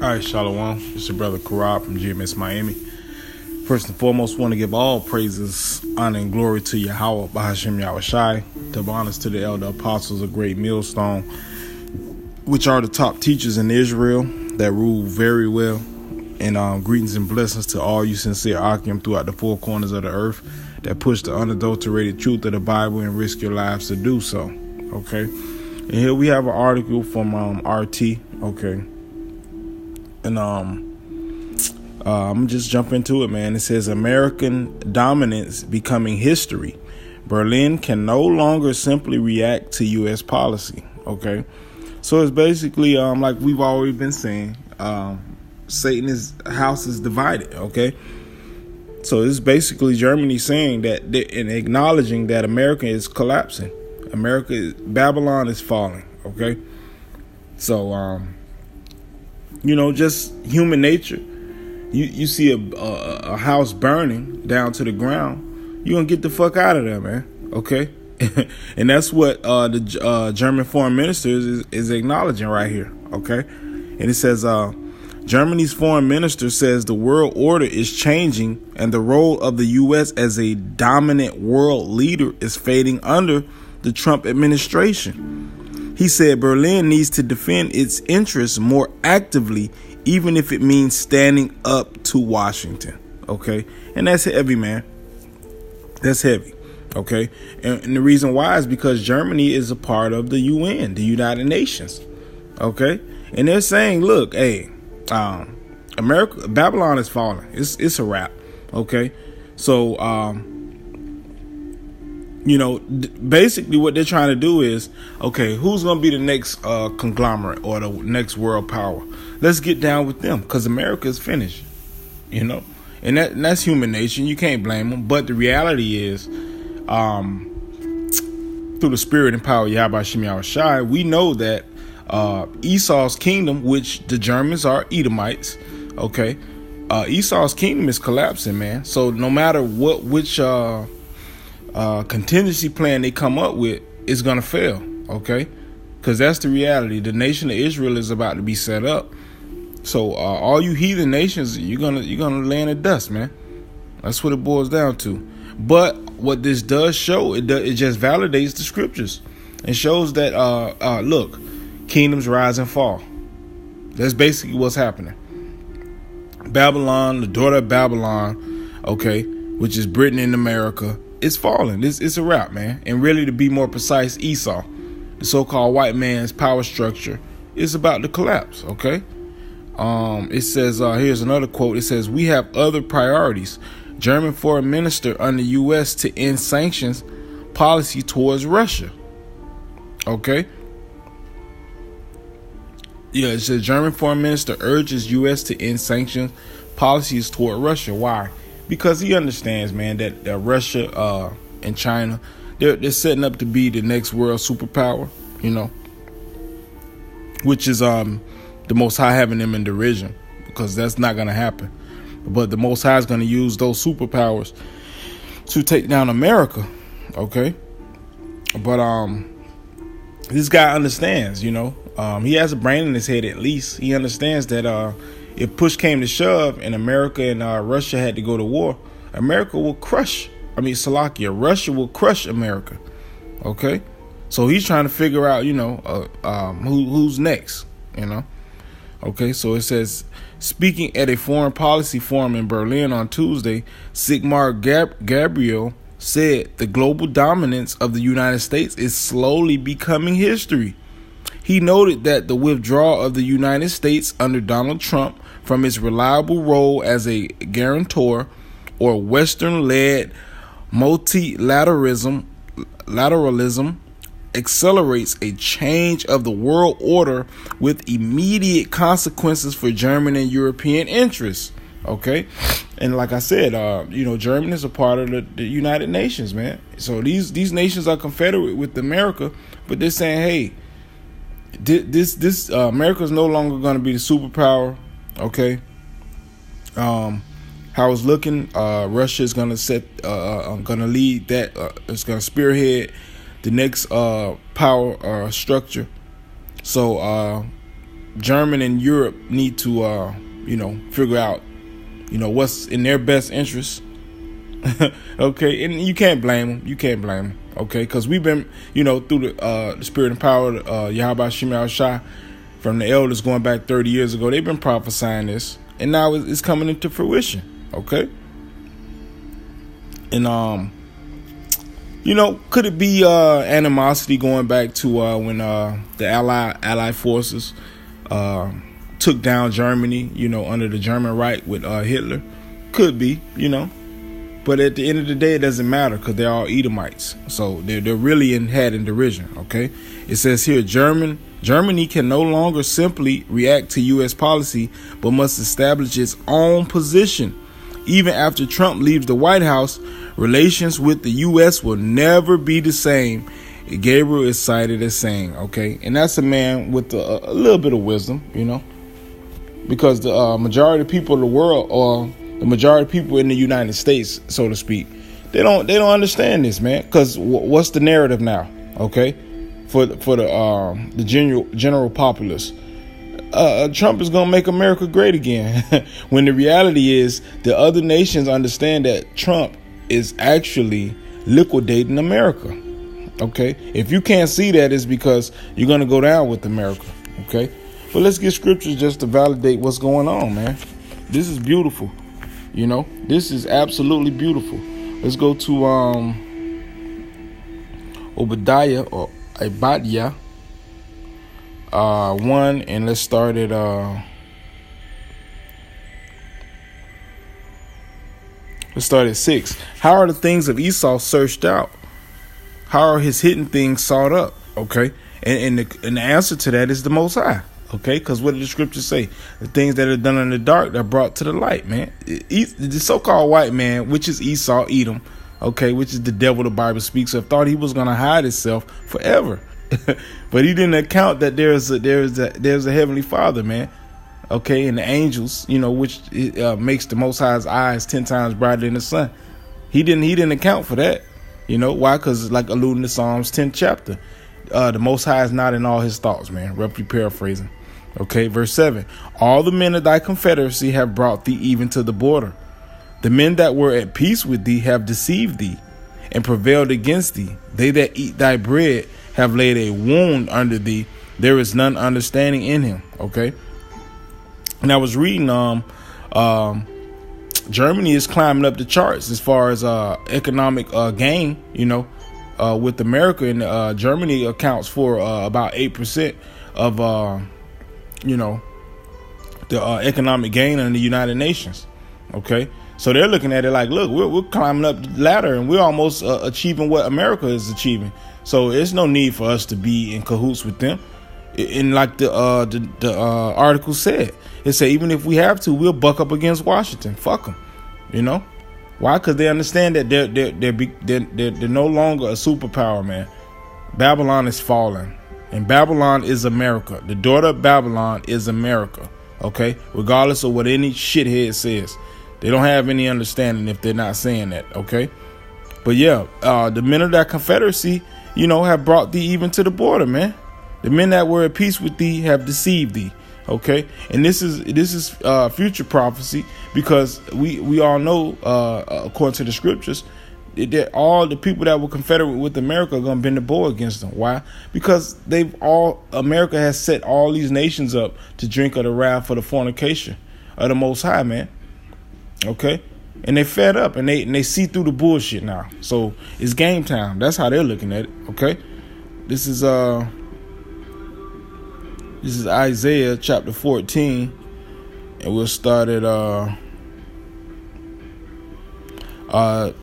All right, Shalom. It's your brother Karab from GMS Miami. First and foremost, want to give all praises, honor, and glory to Yahweh, Bahashim Yahushai, to honors to the elder apostles of Great Millstone, which are the top teachers in Israel that rule very well. And greetings and blessings to all you sincere Akim throughout the four corners of the earth that push the unadulterated truth of the Bible and risk your lives to do so. Okay. And here we have an article from RT. Okay. And I'm gonna just jump into it, man. It says American dominance becoming history. Berlin can no longer simply react to U.S. policy. Okay, so it's basically like we've always been saying, Satan's house is divided. Okay, so it's basically Germany saying that and acknowledging that America is collapsing. Babylon is falling. Okay, so just human nature. You see a house burning down to the ground, you're going to get the fuck out of there, man. Okay? And that's what the German foreign minister is acknowledging right here. Okay? And it says, Germany's foreign minister says the world order is changing and the role of the U.S. as a dominant world leader is fading under the Trump administration. He said Berlin needs to defend its interests more actively, even if it means standing up to Washington. Okay. And that's heavy, man. That's heavy. Okay. And the reason why is because Germany is a part of the UN, the United Nations. Okay. And they're saying, look, hey, Babylon is falling. It's a wrap. Okay. So, basically what they're trying to do is, okay, who's going to be the next conglomerate or the next world power? Let's get down with them because America is finished, and that's human nature. You can't blame them. But the reality is, through the spirit and power of Yahweh Shemi Shai, we know that Esau's kingdom, which the Germans are Edomites, okay, Esau's kingdom is collapsing, man. So no matter which contingency plan they come up with is gonna fail, okay? Because that's the reality. The nation of Israel is about to be set up. So all you heathen nations, you're gonna lay in the dust, man. That's what it boils down to. But what this does show, it just validates the scriptures. It shows that look, kingdoms rise and fall. That's basically what's happening. Babylon, the daughter of Babylon, okay, which is Britain in America, it's falling. It's a wrap, man. And really, to be more precise, Esau, the so-called white man's power structure, is about to collapse. Okay. It says here's another quote. It says, "We have other priorities." German foreign minister under U.S. to end sanctions policy towards Russia. Okay. Yeah, it says German foreign minister urges U.S. to end sanctions policies toward Russia. Why? Because he understands, man, that Russia and China, they're setting up to be the next world superpower, which is the Most High having them in derision, because that's not going to happen. But the Most High is going to use those superpowers to take down America, okay? But this guy understands, he has a brain in his head at least. He understands that if push came to shove and America and Russia had to go to war, Russia will crush America. Okay. So he's trying to figure out, who's next, Okay. So it says, speaking at a foreign policy forum in Berlin on Tuesday, Sigmar Gabriel said the global dominance of the United States is slowly becoming history. He noted that the withdrawal of the United States under Donald Trump from its reliable role as a guarantor or Western-led multilateralism accelerates a change of the world order with immediate consequences for German and European interests. Okay, and like I said, Germany is a part of the United Nations, man. So these nations are confederate with America, but they're saying, hey, this America is no longer going to be the superpower. Okay. How it's looking, Russia is going to lead that. It's going to spearhead the next power structure. So Germany and Europe need to, figure out, what's in their best interest. Okay, and you can't blame them. Okay, because we've been, through the spirit and power of Yahweh Shem Shai, from the elders going back 30 years ago, they've been prophesying this, and now it's coming into fruition. Okay, and could it be animosity going back to when the Allied forces took down Germany, under the German Reich with Hitler? Could be, but at the end of the day, it doesn't matter because they're all Edomites, so they're really in derision. Okay, it says here, Germany can no longer simply react to U.S. policy, but must establish its own position. Even after Trump leaves the White House, relations with the U.S. will never be the same. Gabriel is cited as saying, okay, and that's a man with a little bit of wisdom, because the majority of people in the world, or the majority of people in the United States, so to speak, they don't understand this, man. Because what's the narrative now? Okay, for the general populace. Trump is going to make America great again. When the reality is the other nations understand that Trump is actually liquidating America. Okay. If you can't see that, it's because you're going to go down with America. Okay. But let's get scriptures just to validate what's going on, man. This is beautiful. This is absolutely beautiful. Let's go to Obadiah or Ibadiah 1, and let's start at let's start at 6. How are the things of Esau searched out? How are his hidden things sought up? Okay, and the answer to that is the Most High. Okay, because what did the scriptures say? The things that are done in the dark, they're brought to the light, man. The so-called white man, which is Esau, Edom, okay, which is the devil the Bible speaks of, thought he was going to hide himself forever. But he didn't account that there's a heavenly Father, man. Okay, and the angels, which makes the Most High's eyes 10 times brighter than the sun. He didn't account for that. Why? Because like alluding to Psalms 10th chapter, the Most High is not in all his thoughts, man. Roughly paraphrasing. Okay, verse 7. All the men of thy confederacy have brought thee even to the border. The men that were at peace with thee have deceived thee and prevailed against thee. They that eat thy bread have laid a wound under thee. There is none understanding in him. Okay. And I was reading, Germany is climbing up the charts as far as economic gain, with America, and Germany accounts for about 8% of the economic gain in the United Nations. Okay, so they're looking at it like, look, we're climbing up the ladder and we're almost achieving what America is achieving. So there's no need for us to be in cahoots with them. And like the article said, it said even if we have to, we'll buck up against Washington. Fuck them, Why? Because they understand that they're no longer a superpower, man. Babylon is falling, and Babylon is America. The daughter of Babylon is America. Okay, regardless of what any shithead says, they don't have any understanding if they're not saying that. Okay, but yeah, the men of that confederacy, have brought thee even to the border, man. The men that were at peace with thee have deceived thee. Okay, and this is future prophecy, because we all know, according to the scriptures, that all the people that were confederate with America are going to bend the bow against them. Why? Because America has set all these nations up to drink of the wrath for the fornication of the Most High, man. Okay, and they fed up and they see through the bullshit now. So it's game time. That's how they're looking at it. Okay, this is Isaiah chapter 14, and we'll start at